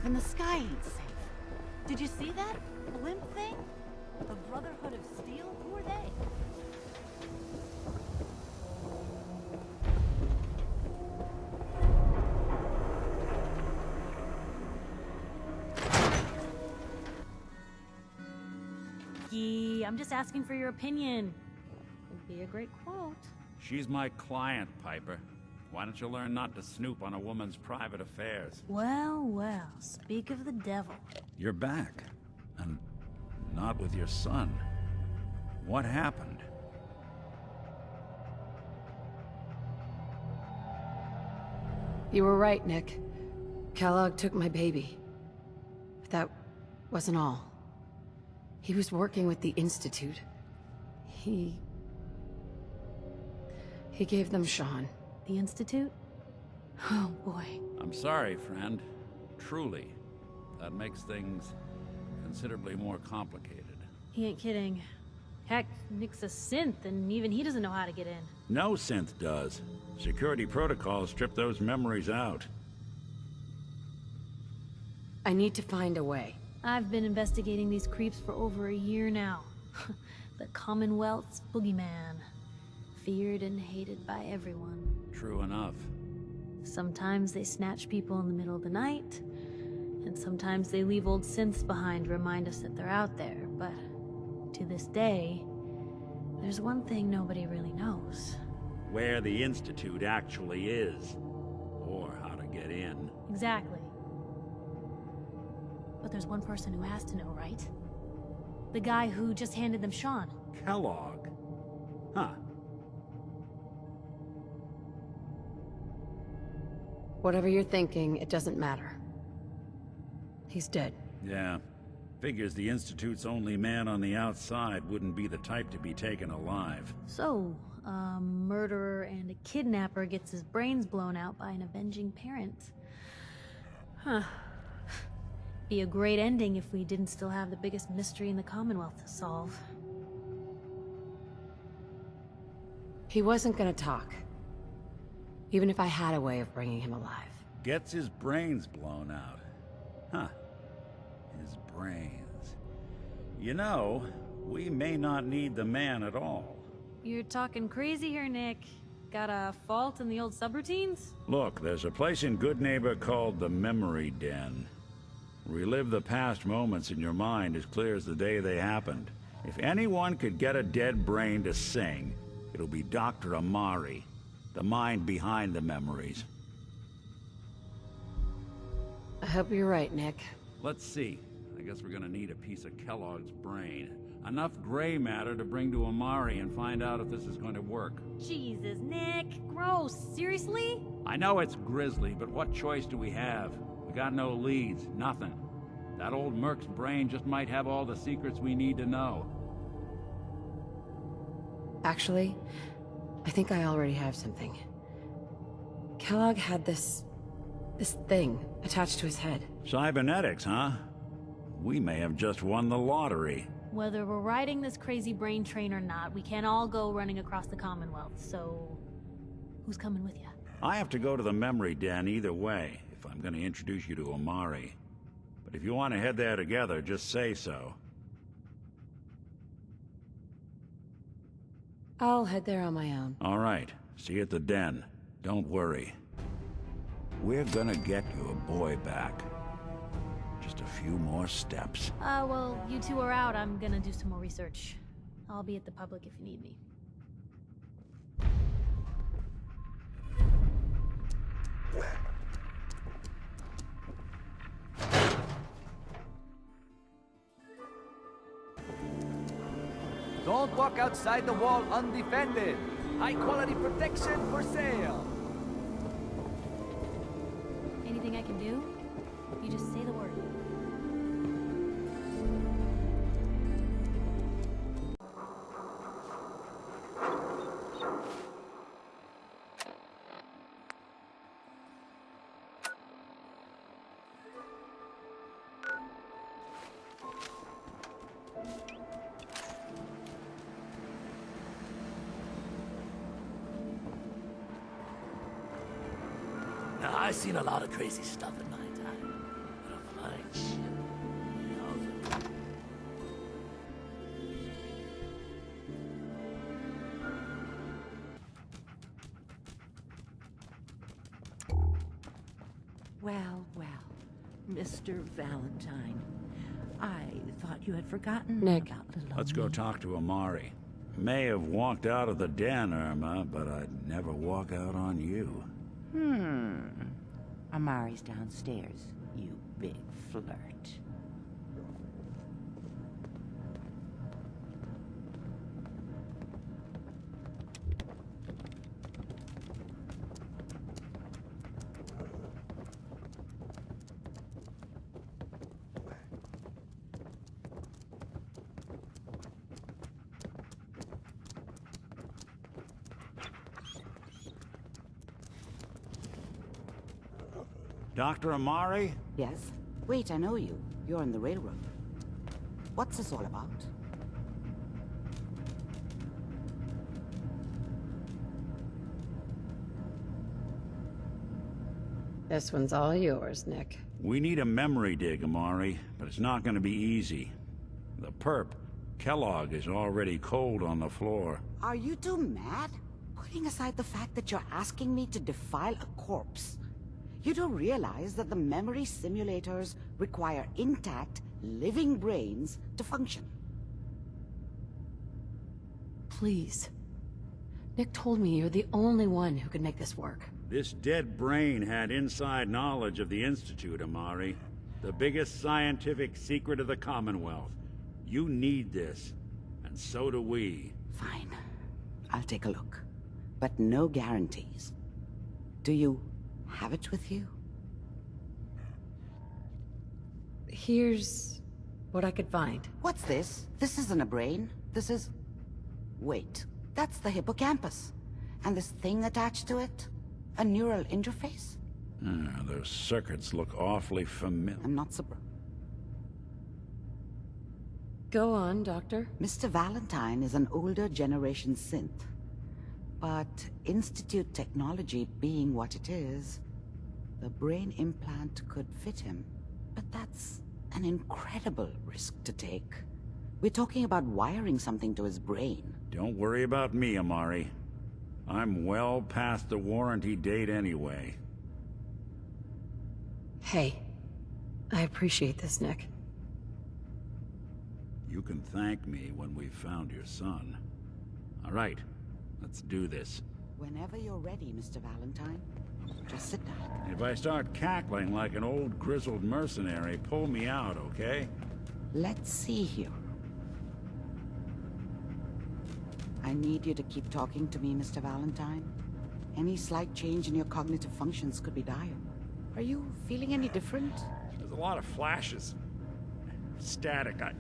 Even the sky ain't safe. Did you see that blimp thing? The Brotherhood of Steel? Who are they? Yee, I'm just asking for your opinion. It'd be a great quote. She's my client, Piper. Why don't you learn not to snoop on a woman's private affairs? Well, well, speak of the devil. You're back. And not with your son. What happened? You were right, Nick. Kellogg took my baby. But that wasn't all. He was working with the Institute. He gave them Sean. The Institute? Oh, boy. I'm sorry, friend. Truly. That makes things considerably more complicated. He ain't kidding. Heck, Nick's a synth, and even he doesn't know how to get in. No synth does. Security protocols strip those memories out. I need to find a way. I've been investigating these creeps for over a year now. The Commonwealth's boogeyman. Feared and hated by everyone. True enough. Sometimes they snatch people in the middle of the night, and sometimes they leave old synths behind to remind us that they're out there, but to this day, there's one thing nobody really knows. Where the Institute actually is. Or how to get in. Exactly. But there's one person who has to know, right? The guy who just handed them Sean. Kellogg. Huh. Whatever you're thinking, it doesn't matter. He's dead. Yeah. Figures the Institute's only man on the outside wouldn't be the type to be taken alive. So, a murderer and a kidnapper gets his brains blown out by an avenging parent. Huh. Be a great ending if we didn't still have the biggest mystery in the Commonwealth to solve. He wasn't gonna talk. Even if I had a way of bringing him alive. Gets his brains blown out. Huh. His brains. You know, we may not need the man at all. You're talking crazy here, Nick. Got a fault in the old subroutines? Look, there's a place in Good Neighbor called the Memory Den. Relive the past moments in your mind as clear as the day they happened. If anyone could get a dead brain to sing, it'll be Dr. Amari. The mind behind the memories. I hope you're right, Nick. Let's see. I guess we're gonna need a piece of Kellogg's brain. Enough gray matter to bring to Amari and find out if this is going to work. Jesus, Nick. Gross. Seriously? I know it's grisly, but what choice do we have? We got no leads, nothing. That old Merc's brain just might have all the secrets we need to know. Actually, I think I already have something. Kellogg had this thing attached to his head. Cybernetics, huh? We may have just won the lottery. Whether we're riding this crazy brain train or not, we can't all go running across the Commonwealth, so... who's coming with you? I have to go to the Memory Den either way, if I'm going to introduce you to Amari. But if you want to head there together, just say so. I'll head there on my own. All right. See you at the den. Don't worry. We're gonna get your boy back. Just a few more steps. Well, you two are out. I'm gonna do some more research. I'll be at the public if you need me. Don't walk outside the wall undefended. High quality protection for sale. Anything I can do? You just say the word. Now, I've seen a lot of crazy stuff in my time. But Well, well, Mr. Valentine. I thought you had forgotten Nick. about little Let's go me. talk to Amari. May have walked out of the den, Irma, but I'd never walk out on you. Amari's downstairs, you big flirt. Dr. Amari? Yes? Wait, I know you. You're on the railroad. What's this all about? This one's all yours, Nick. We need a memory dig, Amari, but it's not going to be easy. The perp, Kellogg, is already cold on the floor. Are you two mad? Putting aside the fact that you're asking me to defile a corpse, you do realize that the memory simulators require intact, living brains to function. Please. Nick told me you're the only one who could make this work. This dead brain had inside knowledge of the Institute, Amari. The biggest scientific secret of the Commonwealth. You need this, and so do we. Fine. I'll take a look. But no guarantees. Do you have it with you? Here's what I could find. What's this? This isn't a brain. This is... Wait. That's the hippocampus. And this thing attached to it? A neural interface? Those circuits look awfully familiar. I'm not surprised. Go on, Doctor. Mr. Valentine is an older generation synth. But Institute technology being what it is, the brain implant could fit him. But that's an incredible risk to take. We're talking about wiring something to his brain. Don't worry about me, Amari. I'm well past the warranty date anyway. Hey, I appreciate this, Nick. You can thank me when we've found your son. All right, let's do this. Whenever you're ready, Mr. Valentine. Just sit down. If I start cackling like an old grizzled mercenary, pull me out, okay? Let's see here. I need you to keep talking to me, Mr. Valentine. Any slight change in your cognitive functions could be dire. Are you feeling any different? There's a lot of flashes. Static. I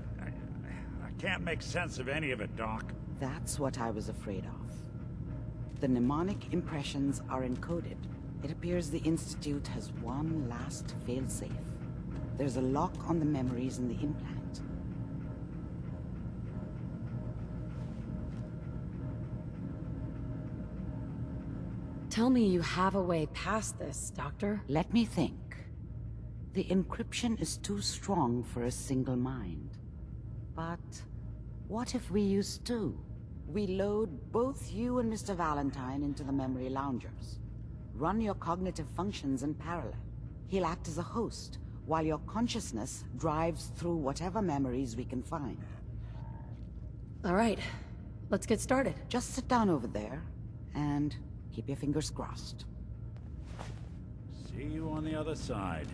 can't make sense of any of it, Doc. That's what I was afraid of. The mnemonic impressions are encoded. It appears the Institute has one last failsafe. There's a lock on the memories in the implant. Tell me you have a way past this, Doctor. Let me think. The encryption is too strong for a single mind. But what if we use two? We load both you and Mr. Valentine into the memory loungers. Run your cognitive functions in parallel. He'll act as a host, while your consciousness drives through whatever memories we can find. All right, let's get started. Just sit down over there, and keep your fingers crossed. See you on the other side.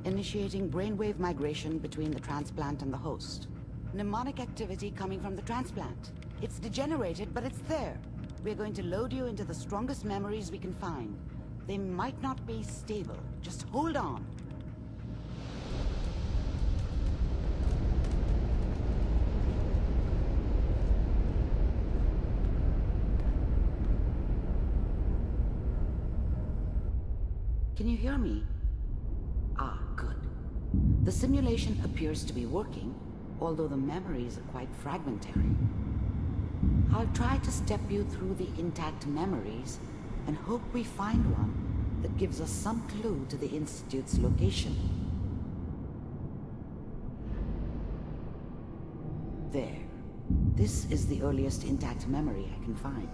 Initiating brainwave migration between the transplant and the host. Mnemonic activity coming from the transplant. It's degenerated, but it's there. We're going to load you into the strongest memories we can find. They might not be stable. Just hold on. Can you hear me? Ah, good. The simulation appears to be working, although the memories are quite fragmentary. I'll try to step you through the intact memories, and hope we find one that gives us some clue to the Institute's location. There. This is the earliest intact memory I can find.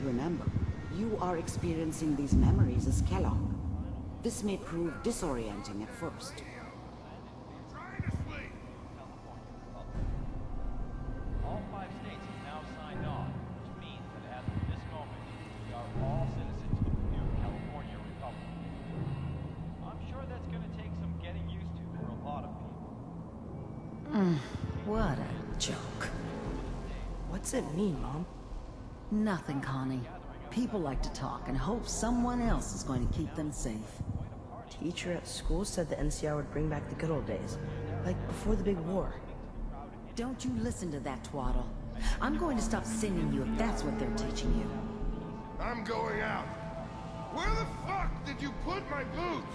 Remember, you are experiencing these memories as Kellogg. This may prove disorienting at first. All 5 states have now signed on, which means that as of this moment, we are all citizens of the new California Republic. I'm sure that's going to take some getting used to for a lot of people. What a joke. What's it mean, Mom? Nothing, Connie. People like to talk and hope someone else is going to keep them safe. Teacher at school said the NCR would bring back the good old days, like before the big war. Don't you listen to that twaddle. I'm going to stop sending you if that's what they're teaching you. I'm going out. Where the fuck did you put my boots?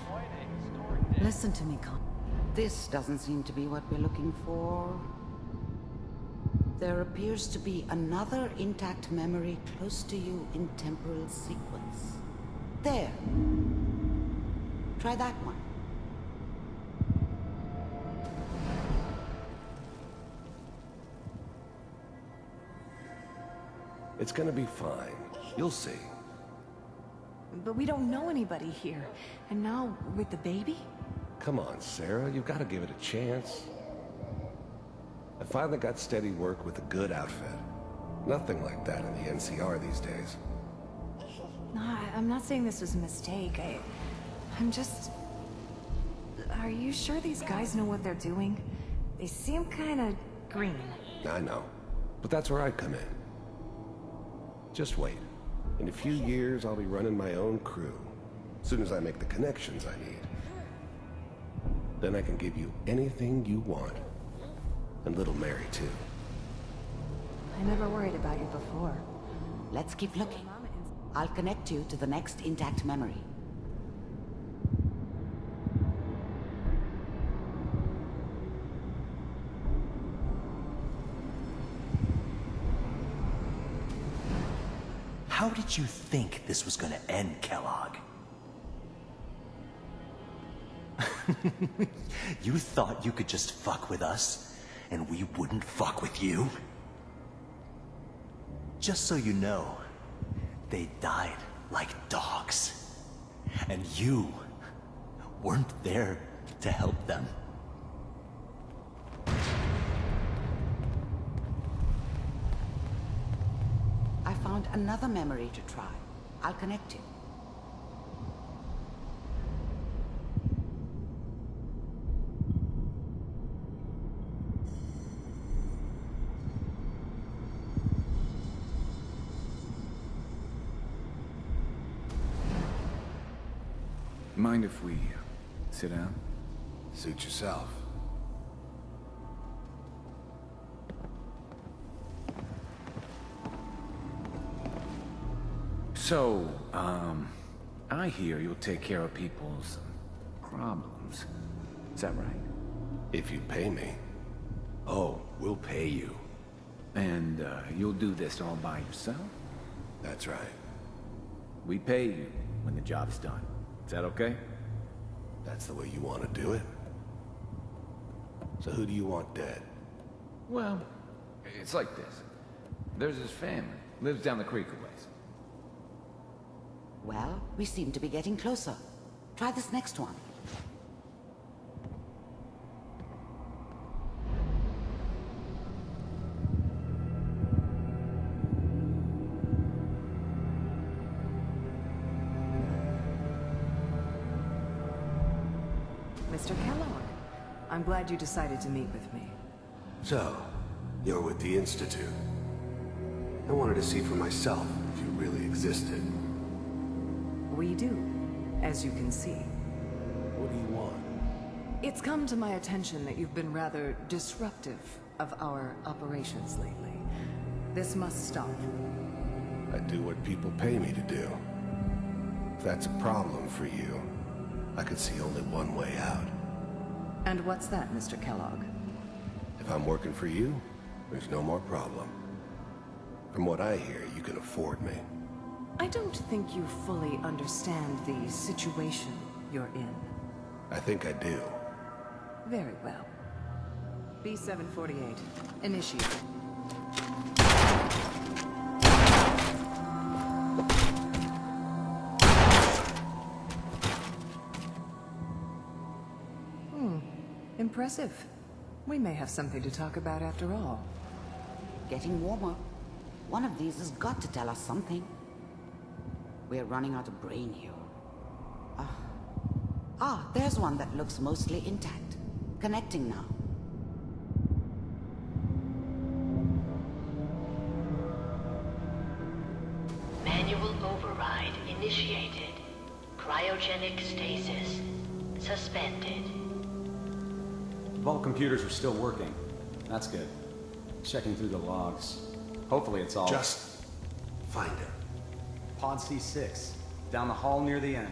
Listen to me, Connie. This doesn't seem to be what we're looking for. There appears to be another intact memory close to you in temporal sequence. There. Try that one. It's gonna be fine. You'll see. But we don't know anybody here. And now, with the baby? Come on, Sarah, you've gotta give it a chance. I finally got steady work with a good outfit. Nothing like that in the NCR these days. No, I'm not saying this was a mistake. I'm just... Are you sure these guys know what they're doing? They seem kinda green. I know, but that's where I come in. Just wait. In a few years, I'll be running my own crew. As soon as I make the connections I need. Then I can give you anything you want. And little Mary, too. I never worried about you before. Let's keep looking. I'll connect you to the next intact memory. How did you think this was gonna end, Kellogg? You thought you could just fuck with us, and we wouldn't fuck with you? Just so you know, they died like dogs. And you weren't there to help them. I found another memory to try. I'll connect you. Mind if we sit down? Suit yourself. So, I hear you'll take care of people's problems. Is that right? If you pay me. Oh, we'll pay you. And, you'll do this all by yourself? That's right. We pay you when the job's done. Is that okay? That's the way you want to do it? So who do you want dead? Well, it's like this. There's his family. Lives down the creek a ways. Well, we seem to be getting closer. Try this next one. Mr. Kellogg, I'm glad you decided to meet with me. So, you're with the Institute. I wanted to see for myself if you really existed. We do, as you can see. What do you want? It's come to my attention that you've been rather disruptive of our operations lately. This must stop. I do what people pay me to do. If that's a problem for you, I could see only one way out. And what's that, Mr. Kellogg? If I'm working for you, there's no more problem. From what I hear, you can afford me. I don't think you fully understand the situation you're in. I think I do. Very well. B-748, initiate. Impressive. We may have something to talk about after all. Getting warmer. One of these has got to tell us something. We're running out of brain here. There's one that looks mostly intact. Connecting now. Manual override initiated. Cryogenic stasis suspended. Vault computers are still working. That's good. Checking through the logs. Hopefully it's all... Just find him. Pod C6. Down the hall near the end.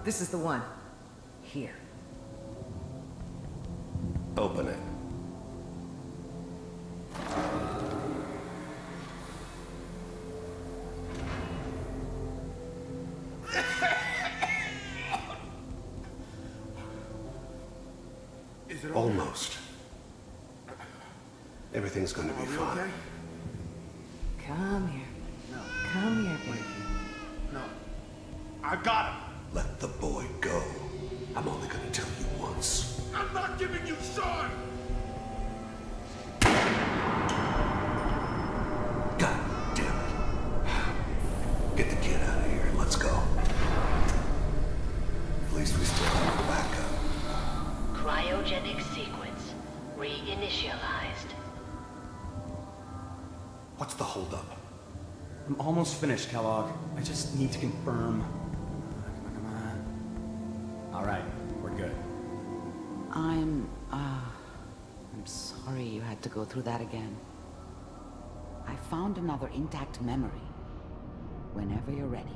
This is the one. Here. Open it. Is it Almost. Everything's gonna be fine. Okay? Come here. No. Come here, boy. No. I got him. Let the boy go. I'm only gonna tell you once. I'm not giving you Sean! God damn it. Get the kid out of here and let's go. At least we still have a backup. Cryogenic sequence reinitialized. What's the holdup? I'm almost finished, Kellogg. I just need to confirm. Come on. All right, we're good. I'm sorry you had to go through that again. I found another intact memory. Whenever you're ready.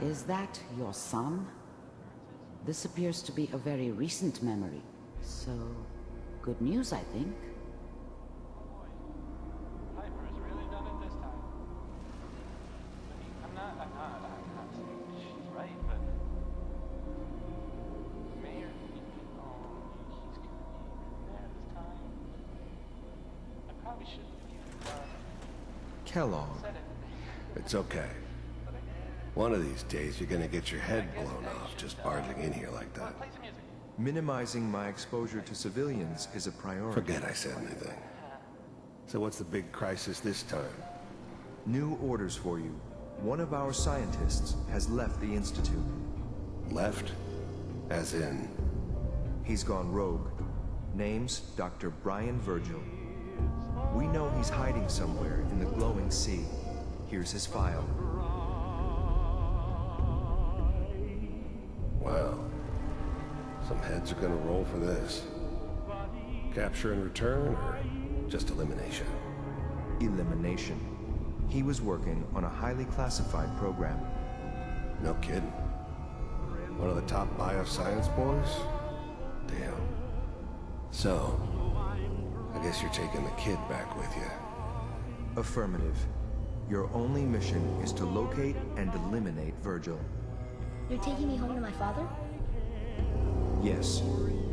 Is that your son? This appears to be a very recent memory. So, good news, I think. Piper has really done it this time. I'm not saying she's right, but Mayor, he's gonna be there this time. I probably shouldn't have even done Kellogg. said it. It's okay. One of these days, you're gonna get your head blown off just barging in here like that. Minimizing my exposure to civilians is a priority. Forget I said anything. So what's the big crisis this time? New orders for you. One of our scientists has left the Institute. Left? As in? He's gone rogue. Name's Dr. Brian Virgil. We know he's hiding somewhere in the glowing sea. Here's his file. Well, some heads are gonna roll for this. Capture and return, or just elimination? Elimination. He was working on a highly classified program. No kidding. One of the top bioscience boys? Damn. So, I guess you're taking the kid back with you. Affirmative. Your only mission is to locate and eliminate Virgil. You're taking me home to my father? Yes.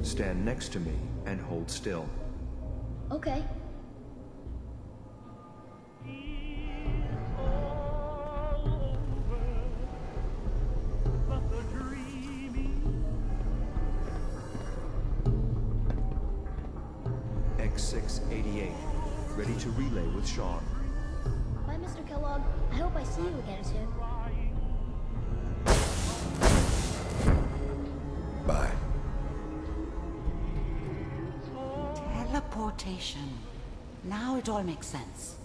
Stand next to me and hold still. Okay. X688. Ready to relay with Sean. Bye, Mr. Kellogg. I hope I see you again soon. Bye. Teleportation. Now it all makes sense.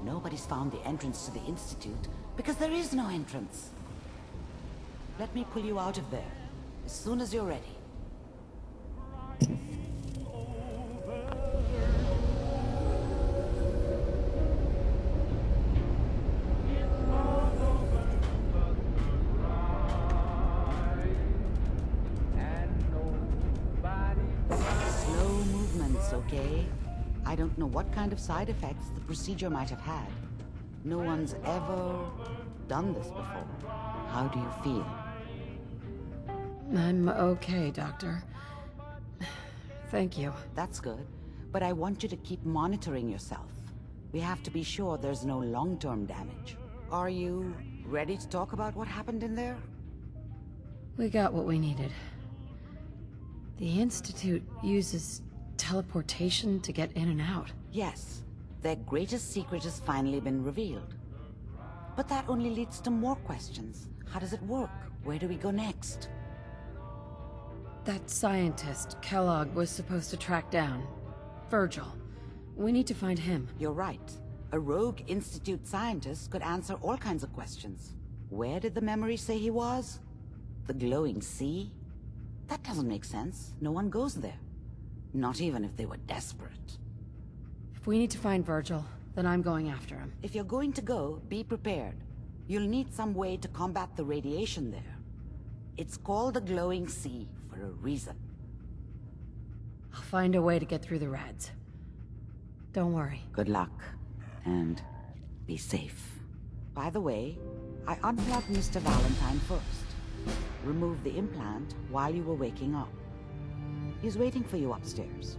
Nobody's found the entrance to the Institute because there is no entrance. Let me pull you out of there as soon as you're ready. Slow movements, okay? I don't know what kind of side effects the procedure might have had. No one's ever done this before. How do you feel? I'm okay, Doctor. Thank you. That's good. But I want you to keep monitoring yourself. We have to be sure there's no long-term damage. Are you ready to talk about what happened in there? We got what we needed. The Institute uses teleportation to get in and out. Yes. Their greatest secret has finally been revealed. But that only leads to more questions. How does it work? Where do we go next? That scientist, Kellogg, was supposed to track down. Virgil. We need to find him. You're right. A rogue Institute scientist could answer all kinds of questions. Where did the memory say he was? The glowing sea? That doesn't make sense. No one goes there. Not even if they were desperate. If we need to find Virgil, then I'm going after him. If you're going to go, be prepared. You'll need some way to combat the radiation there. It's called the glowing sea for a reason. I'll find a way to get through the rads. Don't worry. Good luck, and be safe. By the way, I unplugged Mr. Valentine first. Removed the implant while you were waking up. He's waiting for you upstairs.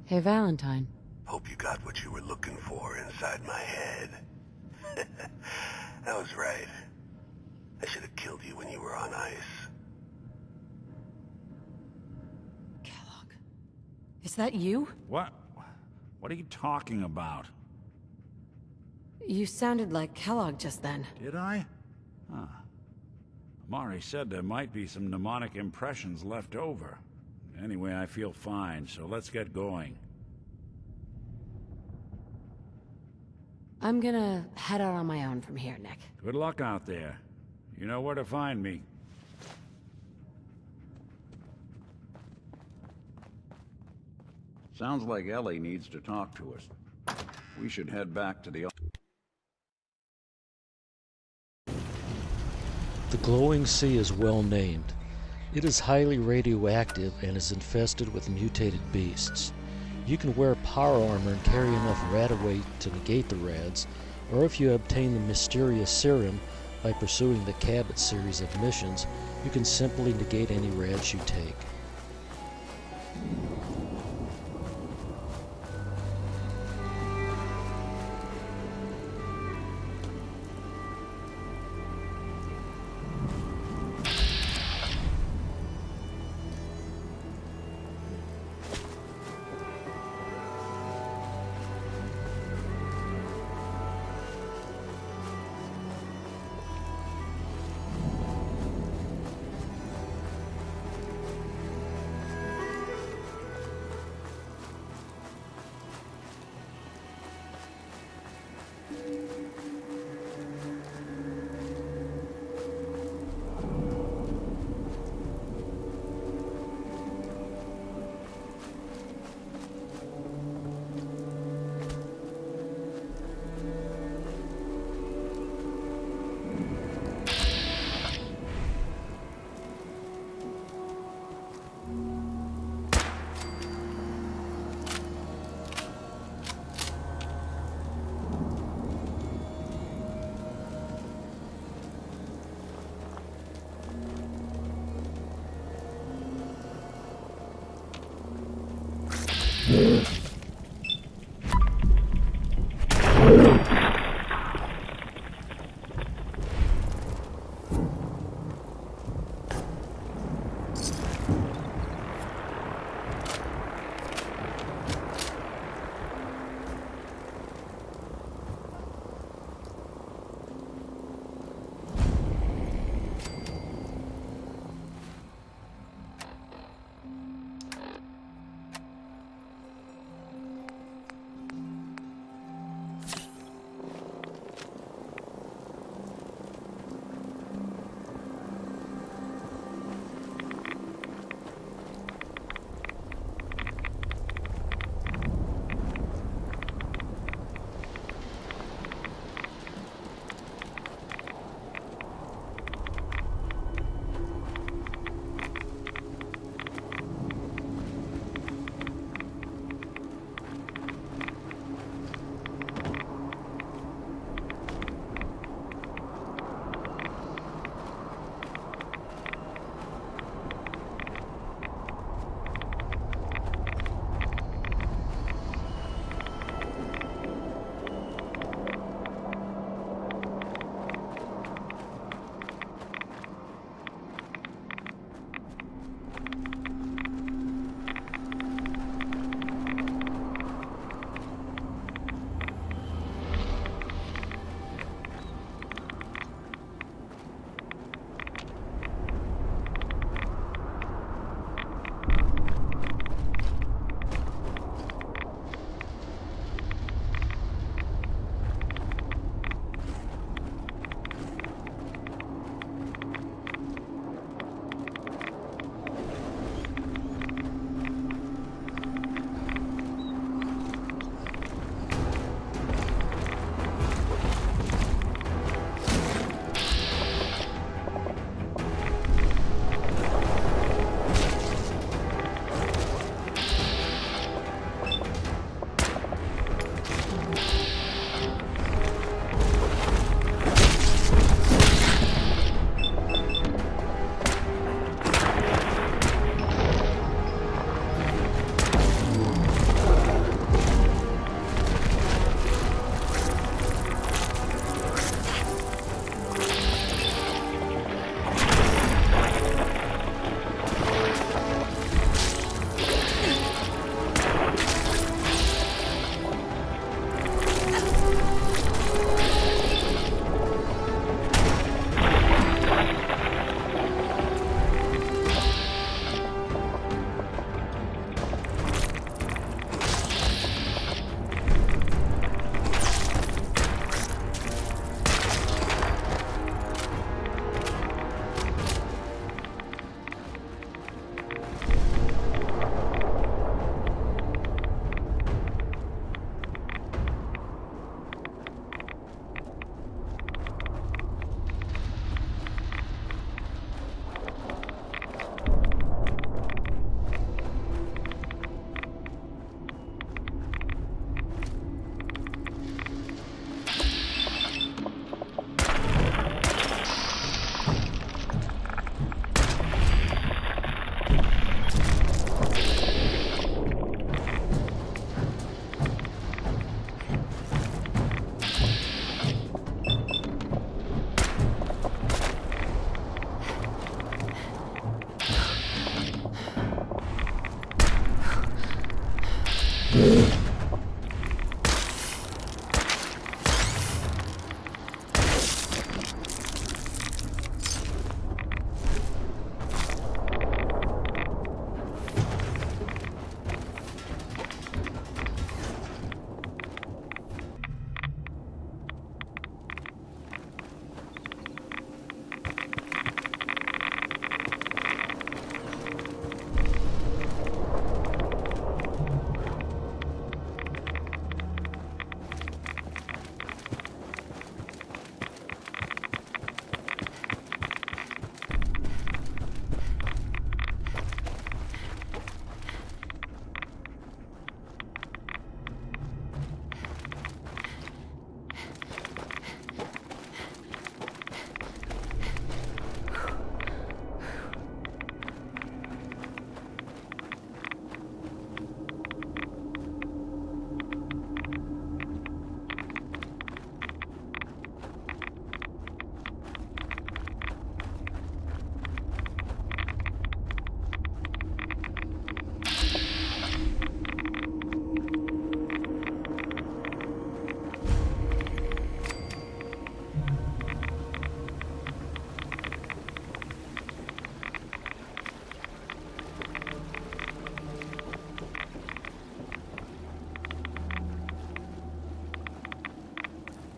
Hey, Valentine. Hope you got what you were looking for inside my head. I was right. I should have killed you when you were on ice. Kellogg. Is that you? What? What are you talking about? You sounded like Kellogg just then. Did I? Huh. Amari said there might be some mnemonic impressions left over. Anyway, I feel fine, so let's get going. I'm gonna head out on my own from here, Nick. Good luck out there. You know where to find me. Sounds like Ellie needs to talk to us. We should head back to the... The glowing sea is well named. It is highly radioactive and is infested with mutated beasts. You can wear power armor and carry enough radaway to negate the rads, or if you obtain the mysterious serum by pursuing the Cabot series of missions, you can simply negate any rads you take.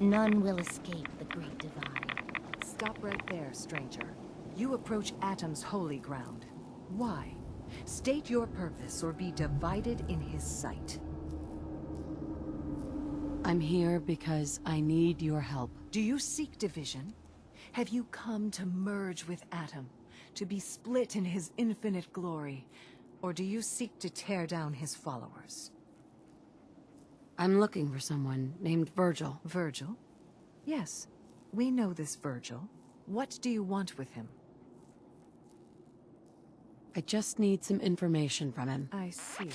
None will escape the Great Divide. Stop right there, stranger. You approach Atom's holy ground. Why? State your purpose or be divided in his sight. I'm here because I need your help. Do you seek division? Have you come to merge with Atom, to be split in his infinite glory? Or do you seek to tear down his followers? I'm looking for someone named Virgil. Virgil? Yes, we know this Virgil. What do you want with him? I just need some information from him. I see.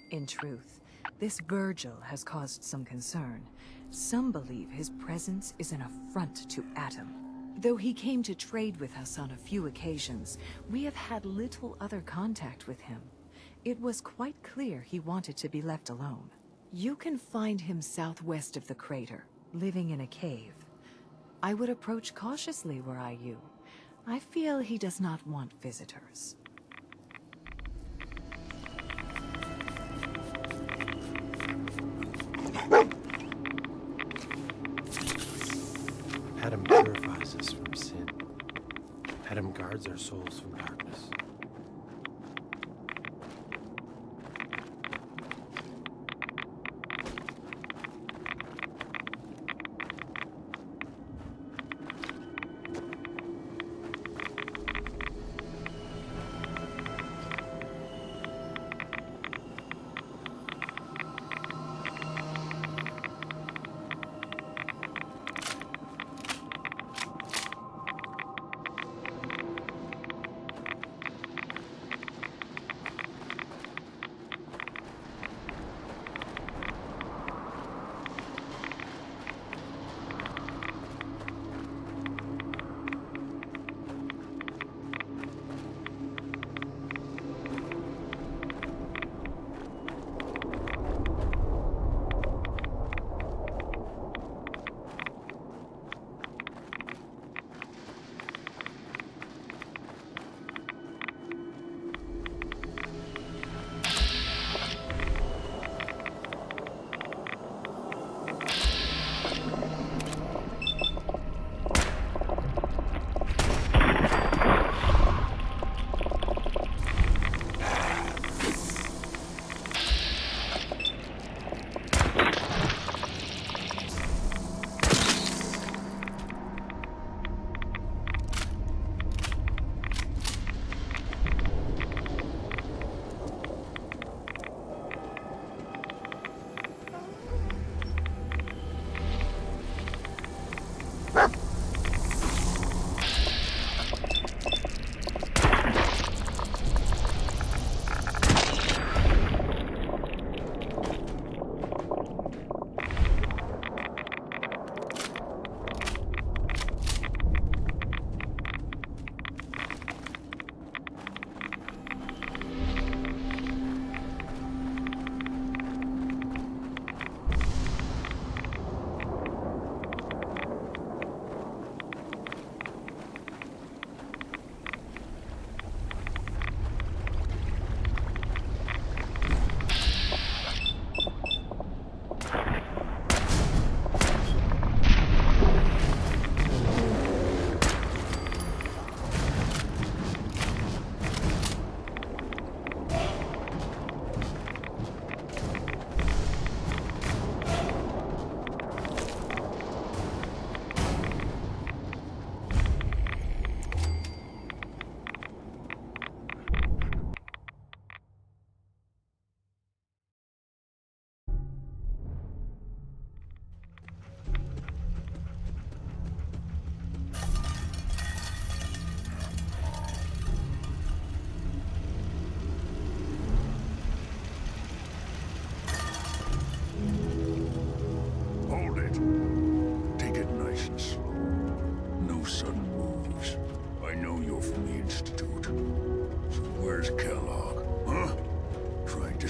In truth, this Virgil has caused some concern. Some believe his presence is an affront to Atom. Though he came to trade with us on a few occasions, we have had little other contact with him. It was quite clear he wanted to be left alone. You can find him southwest of the crater, living in a cave. I would approach cautiously were I you. I feel he does not want visitors. Adam purifies us from sin. Adam guards our souls from darkness.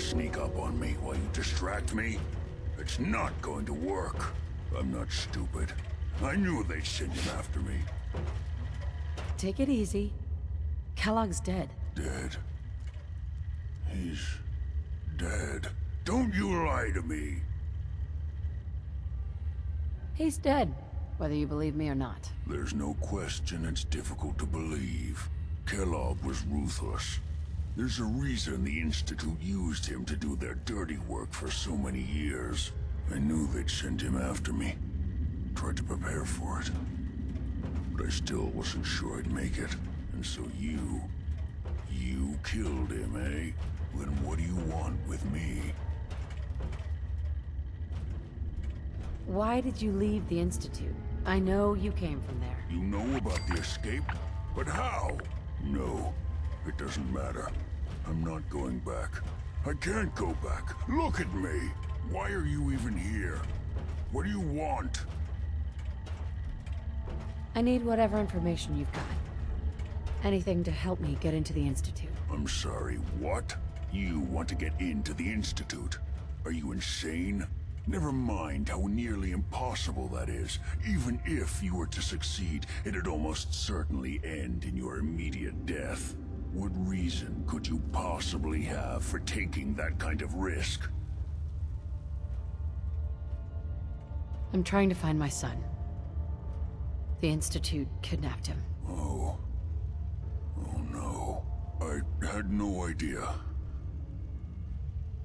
sneak up on me while you distract me? It's not going to work. I'm not stupid. I knew they'd send him after me. Take it easy. Kellogg's dead. Dead? He's dead. Don't you lie to me. He's dead, whether you believe me or not. There's no question it's difficult to believe. Kellogg was ruthless. There's a reason the Institute used him to do their dirty work for so many years. I knew they'd send him after me. Tried to prepare for it. But I still wasn't sure I'd make it. And so you killed him, eh? Then what do you want with me? Why did you leave the Institute? I know you came from there. You know about the escape? But how? No, it doesn't matter. I'm not going back. I can't go back. Look at me! Why are you even here? What do you want? I need whatever information you've got. Anything to help me get into the Institute. I'm sorry, what? You want to get into the Institute? Are you insane? Never mind how nearly impossible that is. Even if you were to succeed, it'd almost certainly end in your immediate death. What reason could you possibly have for taking that kind of risk? I'm trying to find my son. The Institute kidnapped him. Oh. Oh no. I had no idea.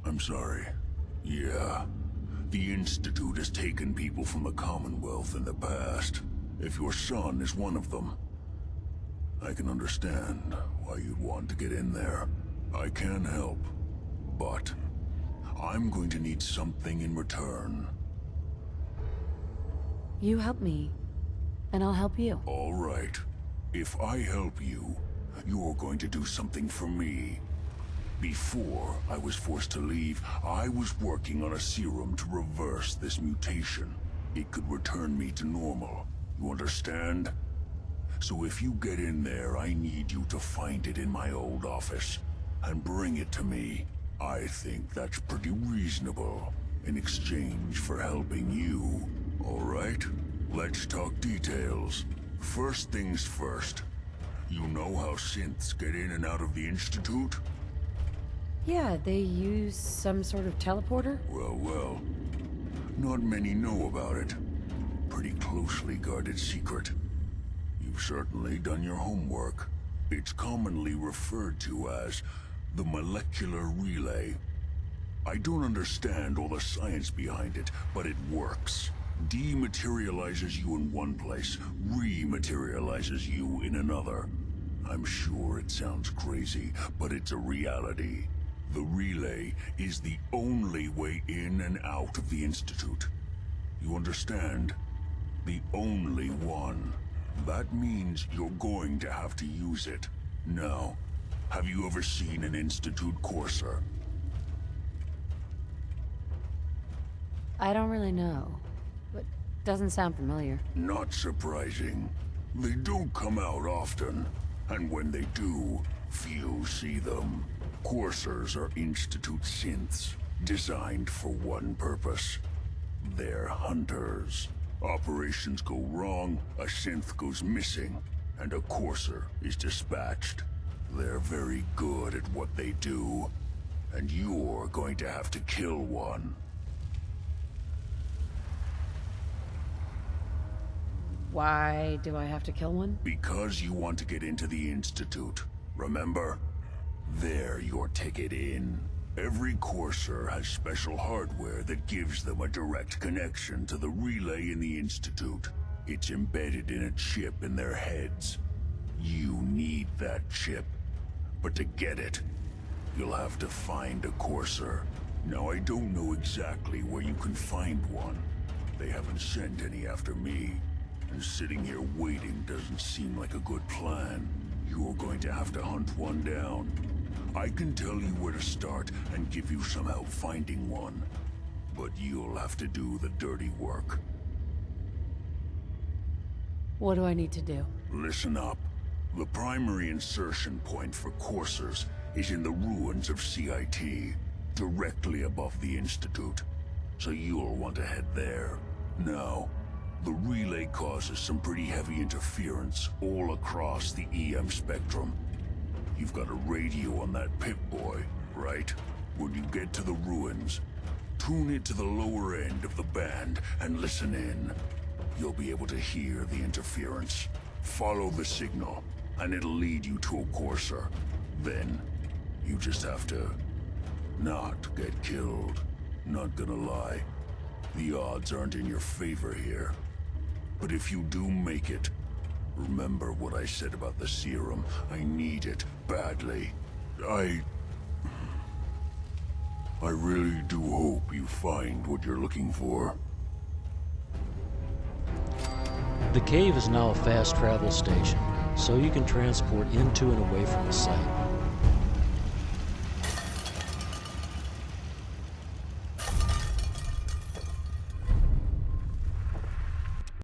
I'm sorry. Yeah. The Institute has taken people from the Commonwealth in the past. If your son is one of them, I can understand why you'd want to get in there. I can help, but I'm going to need something in return. You help me, and I'll help you. All right. If I help you, you're going to do something for me. Before I was forced to leave, I was working on a serum to reverse this mutation. It could return me to normal. You understand? So if you get in there, I need you to find it in my old office and bring it to me. I think that's pretty reasonable in exchange for helping you. All right? Let's talk details. First things first. You know how synths get in and out of the Institute? Yeah, they use some sort of teleporter? Well. Not many know about it. Pretty closely guarded secret. You've certainly done your homework. It's commonly referred to as the molecular relay. I don't understand all the science behind it, but it works. Dematerializes you in one place, rematerializes you in another. I'm sure it sounds crazy, but it's a reality. The relay is the only way in and out of the Institute. You understand? The only one. That means you're going to have to use it. Now, have you ever seen an Institute courser? I don't really know, but doesn't sound familiar. Not surprising. They don't come out often, and when they do, few see them. Coursers are Institute synths, designed for one purpose. They're hunters. Operations go wrong, a synth goes missing, and a courser is dispatched. They're very good at what they do, and you're going to have to kill one. Why do I have to kill one? Because you want to get into the Institute, remember? They're your ticket in. Every courser has special hardware that gives them a direct connection to the relay in the Institute. It's embedded in a chip in their heads. You need that chip. But to get it, you'll have to find a courser. Now, I don't know exactly where you can find one. They haven't sent any after me. And sitting here waiting doesn't seem like a good plan. You're going to have to hunt one down. I can tell you where to start and give you some help finding one. But you'll have to do the dirty work. What do I need to do? Listen up. The primary insertion point for coursers is in the ruins of CIT. directly above the Institute, so you'll want to head there. Now, the relay causes some pretty heavy interference all across the EM spectrum. You've got a radio on that Pip-Boy, right? When you get to the ruins, tune it to the lower end of the band and listen in. You'll be able to hear the interference. Follow the signal, and it'll lead you to a courser. Then, you just have to not get killed. Not gonna lie, the odds aren't in your favor here. But if you do make it, remember what I said about the serum. I need it badly. I really do hope you find what you're looking for. The cave is now a fast travel station, so you can transport into and away from the site.